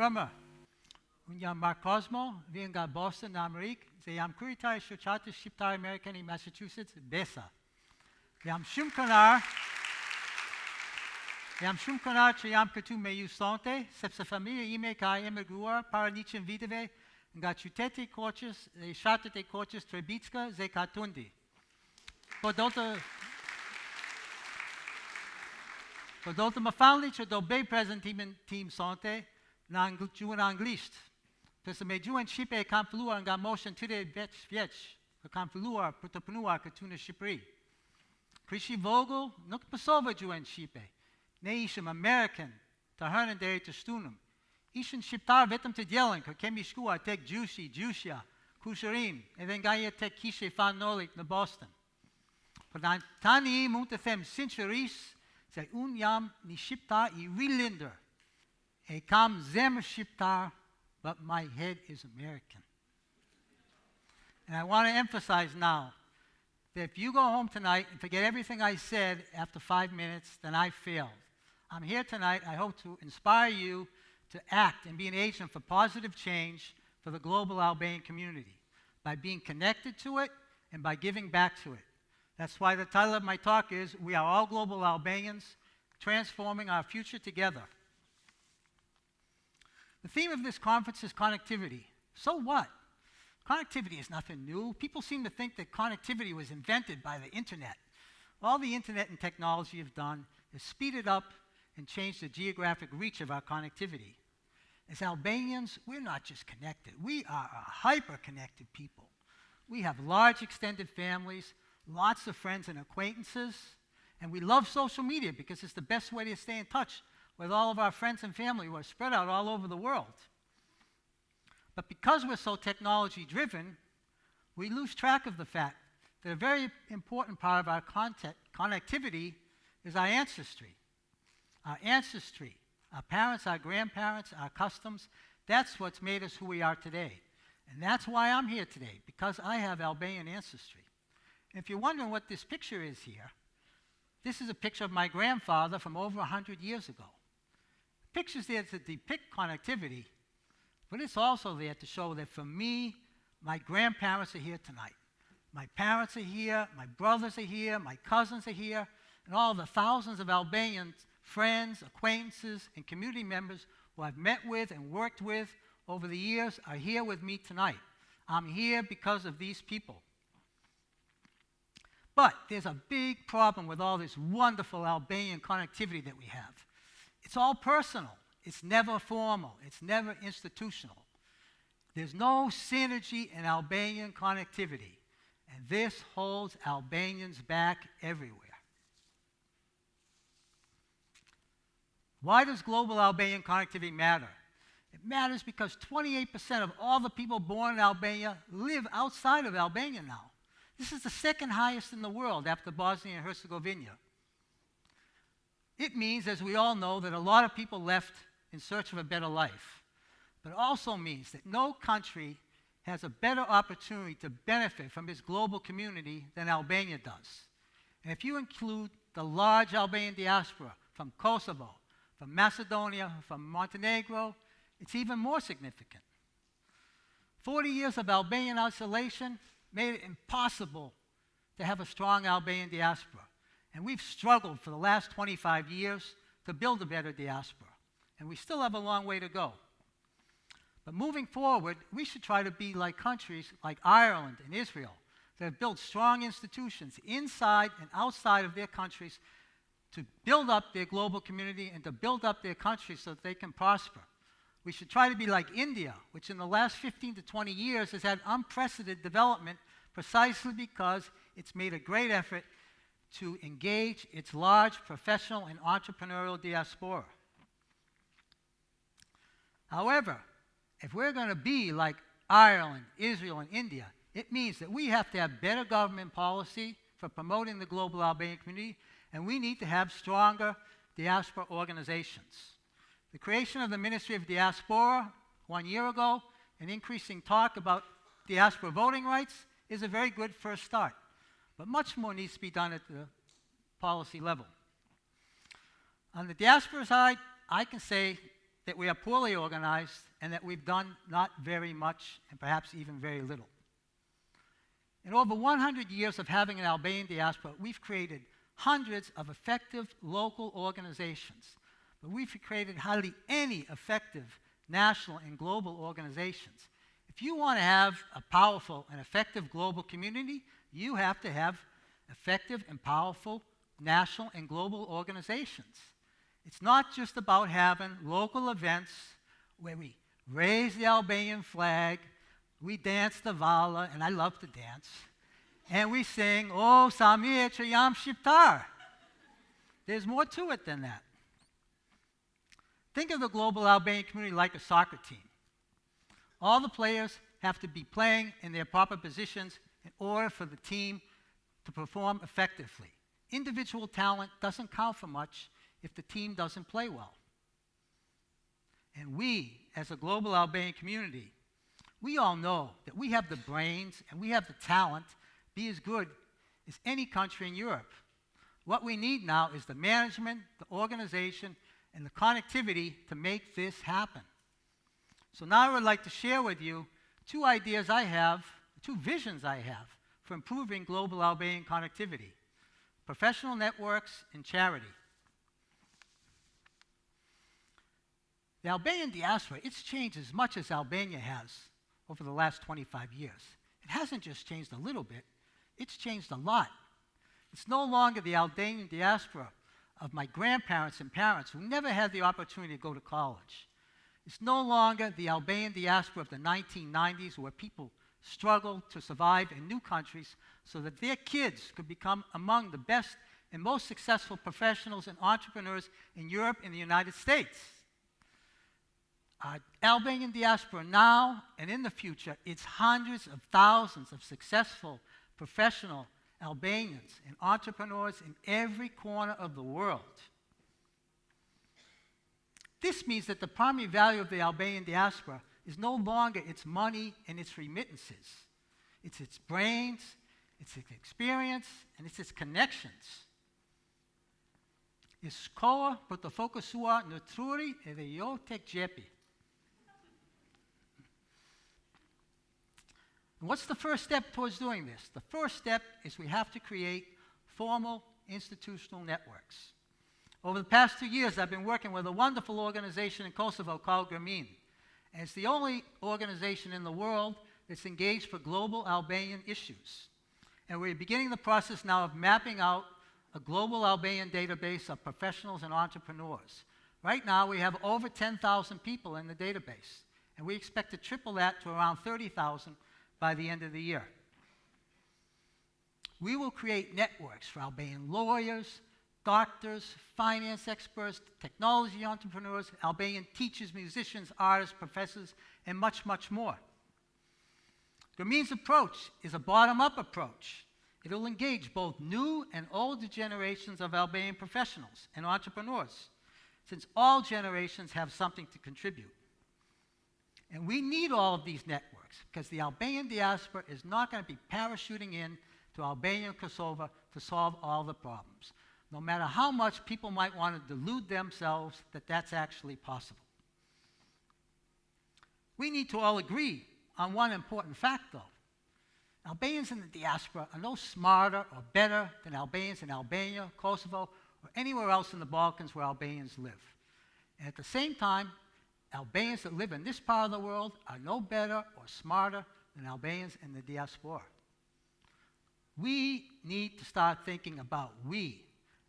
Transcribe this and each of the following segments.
Brahma. Unya Mark Kosmo, Vienga Boston, Amerik, Zayam Kuritai, Shuchata, Shiptar, American in Massachusetts, Besa. Yam Shumkanar, Triam Katu Meyu Sonte, Sepsa Familia, Imeka, Emegua, Paranichin Videve, Gachutete Coaches, Shatate Coaches, Trebitska, Zekatundi. Podota Mafalni, Chodobe present team Sonte, Juan Anglist. Pesa Mejuan Shipe, Kamflua, and got motion today, Vetch, Kamflua, Putopanua, Katuna Shipri. Krishi Vogel, Nuk Pasova Juan Shipe. Neisham American, Tahernan Dere to Stunum. Ishan Shiptar Vetam to Yellen, Kemi Shkua, Tek Jushia, Kusharim, and then Gaia Tek Kishe Fan Nolik, the Boston. But Tani Muntathem Sincharis, say Unyam ni Shiptar I Relinder. A kam Zem Shiptar, but my head is American. And I want to emphasize now that if you go home tonight and forget everything I said after 5 minutes, then I failed. I'm here tonight, I hope to inspire you to act and be an agent for positive change for the global Albanian community by being connected to it and by giving back to it. That's why the title of my talk is, We Are All Global Albanians, Transforming Our Future Together. The theme of this conference is connectivity. So what? Connectivity is nothing new. People seem to think that connectivity was invented by the internet. All the internet and technology have done is speeded up and changed the geographic reach of our connectivity. As Albanians, we're not just connected. We are a hyper-connected people. We have large extended families, lots of friends and acquaintances, and we love social media because it's the best way to stay in touch with all of our friends and family who are spread out all over the world. But because we're so technology-driven, we lose track of the fact that a very important part of our connectivity is our ancestry. Our ancestry, our parents, our grandparents, our customs, that's what's made us who we are today. And that's why I'm here today, because I have Albanian ancestry. And if you're wondering what this picture is here, this is a picture of my grandfather from over 100 years ago. The picture's there to depict connectivity, but it's also there to show that for me, my grandparents are here tonight. My parents are here, my brothers are here, my cousins are here, and all the thousands of Albanians, friends, acquaintances, and community members who I've met with and worked with over the years are here with me tonight. I'm here because of these people. But there's a big problem with all this wonderful Albanian connectivity that we have. It's all personal. It's never formal. It's never institutional. There's no synergy in Albanian connectivity. And this holds Albanians back everywhere. Why does global Albanian connectivity matter? It matters because 28% of all the people born in Albania live outside of Albania now. This is the second highest in the world after Bosnia and Herzegovina. It means, as we all know, that a lot of people left in search of a better life. But it also means that no country has a better opportunity to benefit from its global community than Albania does. And if you include the large Albanian diaspora from Kosovo, from Macedonia, from Montenegro, it's even more significant. 40 years of Albanian isolation made it impossible to have a strong Albanian diaspora. And we've struggled for the last 25 years to build a better diaspora. And we still have a long way to go. But moving forward, we should try to be like countries like Ireland and Israel that have built strong institutions inside and outside of their countries to build up their global community and to build up their country so that they can prosper. We should try to be like India, which in the last 15 to 20 years has had unprecedented development precisely because it's made a great effort to engage its large professional and entrepreneurial diaspora. However, if we're going to be like Ireland, Israel, and India, it means that we have to have better government policy for promoting the global Albanian community, and we need to have stronger diaspora organizations. The creation of the Ministry of Diaspora 1 year ago and increasing talk about diaspora voting rights is a very good first start. But much more needs to be done at the policy level. On the diaspora side, I can say that we are poorly organized and that we've done not very much and perhaps even very little. In over 100 years of having an Albanian diaspora, we've created hundreds of effective local organizations, but we've created hardly any effective national and global organizations. If you want to have a powerful and effective global community, you have to have effective and powerful national and global organizations. It's not just about having local events where we raise the Albanian flag, we dance the vala, and I love to dance, and we sing, "Oh, Samir që jam shqiptar." There's more to it than that. Think of the global Albanian community like a soccer team. All the players have to be playing in their proper positions in order for the team to perform effectively. Individual talent doesn't count for much if the team doesn't play well. And we, as a global Albanian community, we all know that we have the brains and we have the talent to be as good as any country in Europe. What we need now is the management, the organization, and the connectivity to make this happen. So now I would like to share with you two ideas I have, two visions I have for improving global Albanian connectivity: professional networks and charity. The Albanian diaspora, it's changed as much as Albania has over the last 25 years. It hasn't just changed a little bit, it's changed a lot. It's no longer the Albanian diaspora of my grandparents and parents who never had the opportunity to go to college. It's no longer the Albanian diaspora of the 1990s where people struggled to survive in new countries so that their kids could become among the best and most successful professionals and entrepreneurs in Europe and the United States. Our Albanian diaspora now and in the future, it's hundreds of thousands of successful professional Albanians and entrepreneurs in every corner of the world. This means that the primary value of the Albanian diaspora is no longer its money and its remittances. It's its brains, it's its experience, and it's its connections. Is koha për të fokusuar në truri edhe jo tek xhepi. And what's the first step towards doing this? The first step is we have to create formal institutional networks. Over the past 2 years, I've been working with a wonderful organization in Kosovo called Germin. And it's the only organization in the world that's engaged for global Albanian issues. And we're beginning the process now of mapping out a global Albanian database of professionals and entrepreneurs. Right now, we have over 10,000 people in the database. And we expect to triple that to around 30,000 by the end of the year. We will create networks for Albanian lawyers, doctors, finance experts, technology entrepreneurs, Albanian teachers, musicians, artists, professors, and much, much more. Germin's approach is a bottom-up approach. It will engage both new and older generations of Albanian professionals and entrepreneurs, since all generations have something to contribute. And we need all of these networks because the Albanian diaspora is not going to be parachuting in to Albania and Kosovo to solve all the problems, no matter how much people might want to delude themselves that that's actually possible. We need to all agree on one important fact, though. Albanians in the diaspora are no smarter or better than Albanians in Albania, Kosovo, or anywhere else in the Balkans where Albanians live. And at the same time, Albanians that live in this part of the world are no better or smarter than Albanians in the diaspora. We need to start thinking about we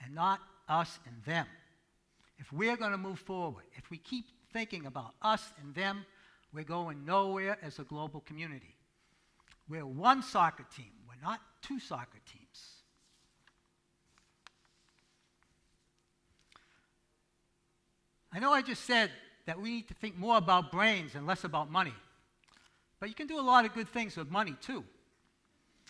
and not us and them. If we're going to move forward, if we keep thinking about us and them, we're going nowhere as a global community. We're one soccer team. We're not two soccer teams. I know I just said that we need to think more about brains and less about money. But you can do a lot of good things with money, too.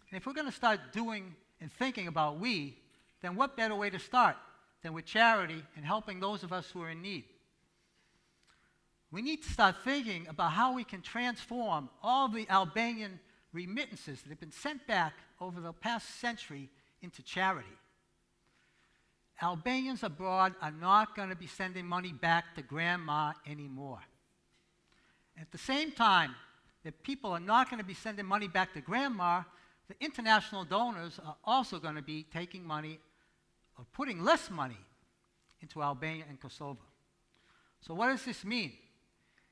And if we're going to start doing and thinking about we, then what better way to start than with charity and helping those of us who are in need? We need to start thinking about how we can transform all the Albanian remittances that have been sent back over the past century into charity. Albanians abroad are not going to be sending money back to grandma anymore. At the same time that people are not going to be sending money back to grandma, the international donors are also going to be taking money or putting less money into Albania and Kosovo. So what does this mean?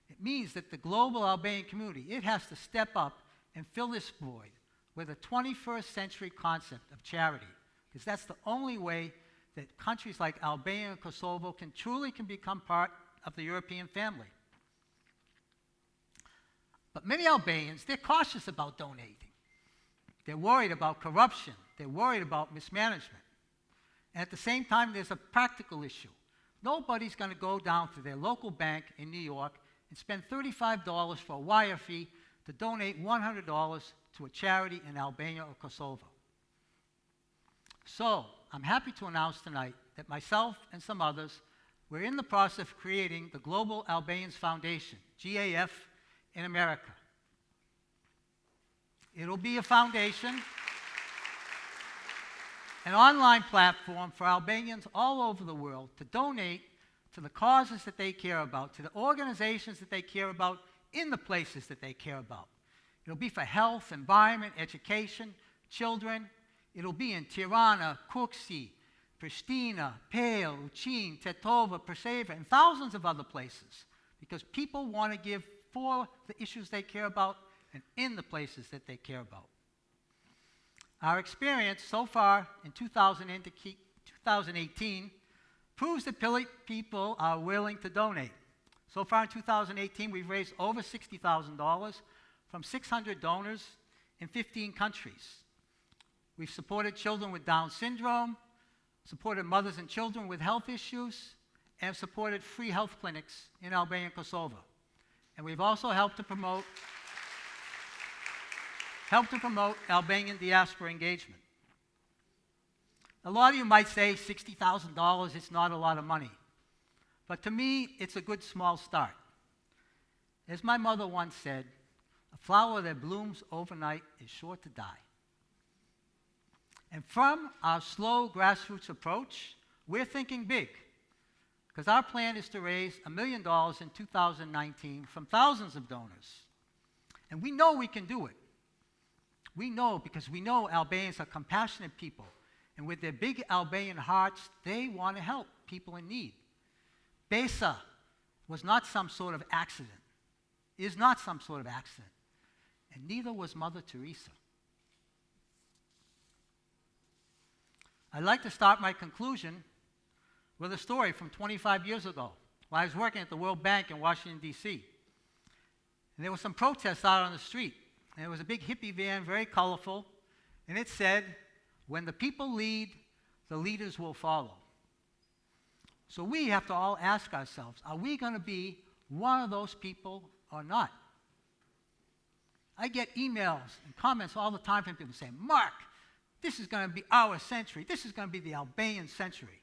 It means that the global Albanian community, it has to step up and fill this void with a 21st century concept of charity, because that's the only way that countries like Albania and Kosovo can become part of the European family. But many Albanians, they're cautious about donating. They're worried about corruption. They're worried about mismanagement. And at the same time, there's a practical issue. Nobody's going to go down to their local bank in New York and spend $35 for a wire fee to donate $100 to a charity in Albania or Kosovo. So, I'm happy to announce tonight that myself and some others, we're in the process of creating the Global Albanians Foundation, GAF, in America. It'll be a foundation, an online platform for Albanians all over the world to donate to the causes that they care about, to the organizations that they care about, in the places that they care about. It'll be for health, environment, education, children. It'll be in Tirana, Kuksi, Pristina, Pale, Ucin, Tetova, Perseva, and thousands of other places, because people want to give for the issues they care about and in the places that they care about. Our experience so far in 2018 proves that people are willing to donate. So far in 2018, we've raised over $60,000 from 600 donors in 15 countries. We've supported children with Down syndrome, supported mothers and children with health issues, and supported free health clinics in Albania and Kosovo. And we've also helped to promote Albanian diaspora engagement. A lot of you might say $60,000 is not a lot of money. But to me, it's a good small start. As my mother once said, a flower that blooms overnight is sure to die. And from our slow grassroots approach, we're thinking big, because our plan is to raise $1 million in 2019 from thousands of donors. And we know we can do it. We know, because we know Albanians are compassionate people, and with their big Albanian hearts, they want to help people in need. Besa was not some sort of accident, is not some sort of accident, and neither was Mother Teresa. I'd like to start my conclusion with a story from 25 years ago, when I was working at the World Bank in Washington, D.C. And there were some protests out on the street, and there was a big hippie van, very colorful, and it said, "When the people lead, the leaders will follow." So we have to all ask ourselves, are we going to be one of those people or not? I get emails and comments all the time from people saying, "Mark, this is going to be our century. This is going to be the Albanian century."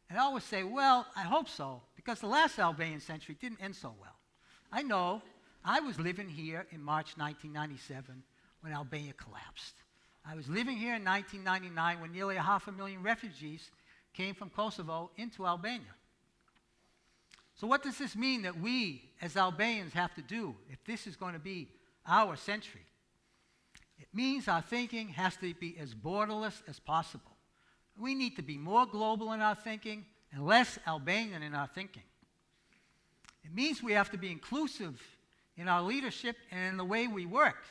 And I always say, well, I hope so, because the last Albanian century didn't end so well. I know. I was living here in March 1997 when Albania collapsed. I was living here in 1999 when nearly 500,000 refugees came from Kosovo into Albania. So what does this mean that we, as Albanians, have to do if this is going to be our century? It means our thinking has to be as borderless as possible. We need to be more global in our thinking and less Albanian in our thinking. It means we have to be inclusive in our leadership and in the way we work.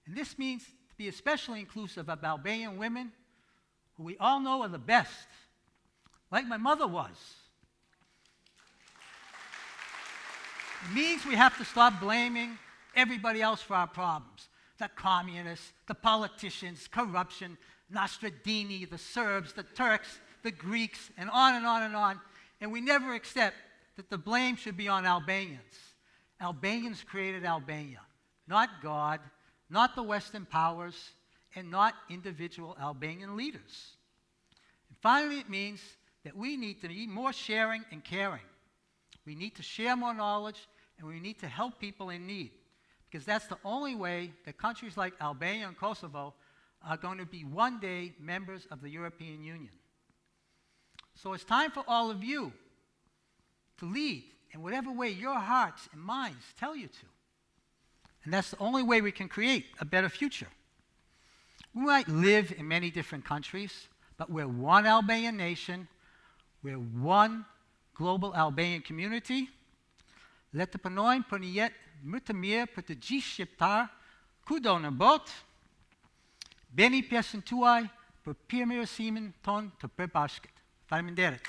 And this means to be especially inclusive of Albanian women, who we all know are the best, like my mother was. It means we have to stop blaming everybody else for our problems. The communists, the politicians, corruption, Nostradini, the Serbs, the Turks, the Greeks, and on and on and on. And we never accept that the blame should be on Albanians. Albanians created Albania, not God, not the Western powers, and not individual Albanian leaders. And finally, it means that we need to be more sharing and caring. We need to share more knowledge, and we need to help people in need, because that's the only way that countries like Albania and Kosovo are going to be one day members of the European Union. So it's time for all of you to lead in whatever way your hearts and minds tell you to. And that's the only way we can create a better future. We might live in many different countries, but we're one Albanian nation, we're one global Albanian community. Le të punojmë për një jetë më të mirë për të gjithë shqiptar, kudo në botë. Beni pjesën tuaj për pirëmirësimin ton të përbashkët. Faleminderit.